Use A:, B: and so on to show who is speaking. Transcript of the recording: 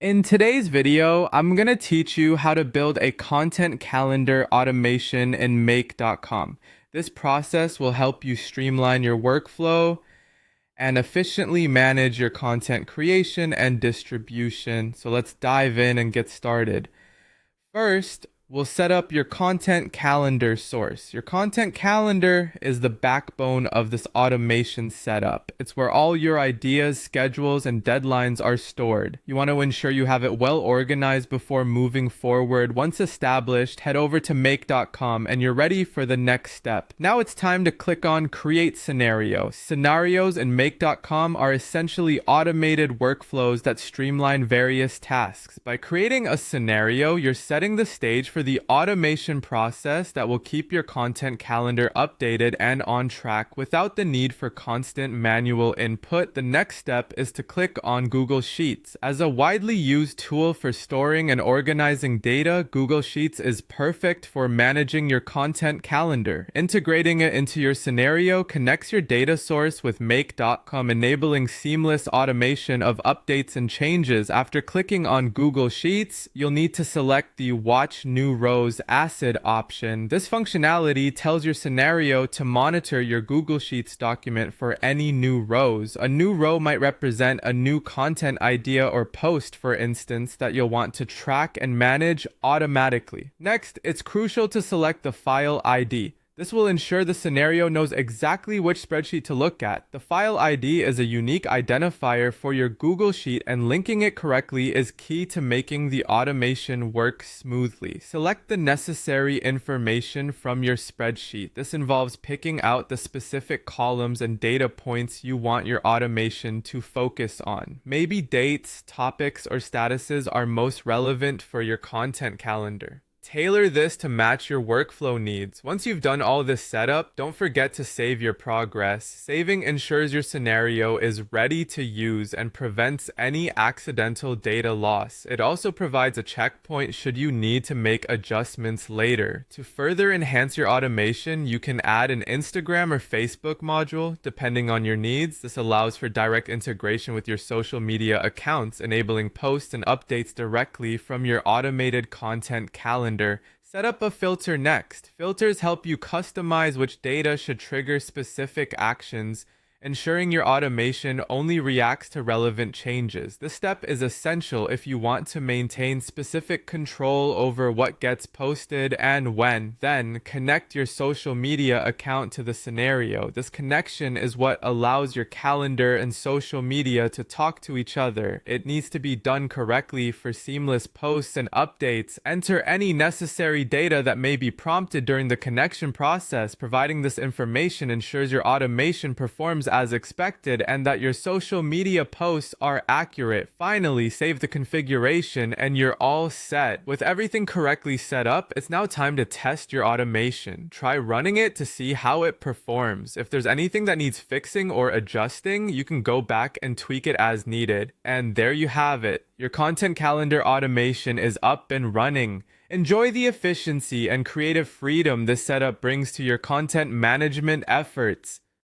A: In today's video, I'm going to teach you how to build a content calendar automation in Make.com. This process will help you streamline your workflow and efficiently manage your content creation and distribution. So let's dive in and get started. First, we'll set up your content calendar source. Your content calendar is the backbone of this automation setup. It's where all your ideas, schedules, and deadlines are stored. You want to ensure you have it well organized before moving forward. Once established, head over to make.com and you're ready for the next step. Now it's time to click on Create Scenario. Scenarios in make.com are essentially automated workflows that streamline various tasks. By creating a scenario, you're setting the stage for the automation process that will keep your content calendar updated and on track without the need for constant manual input. The next step is to click on Google Sheets. As a widely used tool for storing and organizing data, Google Sheets is perfect for managing your content calendar. Integrating it into your scenario connects your data source with Make.com, enabling seamless automation of updates and changes. After clicking on Google Sheets, you'll need to select the Watch New Rows ACID option. This functionality tells your scenario to monitor your Google Sheets document for any new rows. A new row might represent a new content idea or post, for instance, that you'll want to track and manage automatically. Next, it's crucial to select the file ID. This will ensure the scenario knows exactly which spreadsheet to look at. The file ID is a unique identifier for your Google Sheet, and linking it correctly is key to making the automation work smoothly. Select the necessary information from your spreadsheet. This involves picking out the specific columns and data points you want your automation to focus on. Maybe dates, topics, or statuses are most relevant for your content calendar. Tailor this to match your workflow needs. Once you've done all this setup, don't forget to save your progress. Saving ensures your scenario is ready to use and prevents any accidental data loss. It also provides a checkpoint should you need to make adjustments later. To further enhance your automation, you can add an Instagram or Facebook module, depending on your needs. This allows for direct integration with your social media accounts, enabling posts and updates directly from your automated content calendar. Set up a filter next. Filters help you customize which data should trigger specific actions, ensuring your automation only reacts to relevant changes. This step is essential if you want to maintain specific control over what gets posted and when. Then, connect your social media account to the scenario. This connection is what allows your calendar and social media to talk to each other. It needs to be done correctly for seamless posts and updates. Enter any necessary data that may be prompted during the connection process. Providing this information ensures your automation performs as expected and that your social media posts are accurate. Finally, save the configuration and you're all set. With everything correctly set up, it's now time to test your automation. Try running it to see how it performs. If there's anything that needs fixing or adjusting, you can go back and tweak it as needed. And there you have it. Your content calendar automation is up and running. Enjoy the efficiency and creative freedom this setup brings to your content management efforts.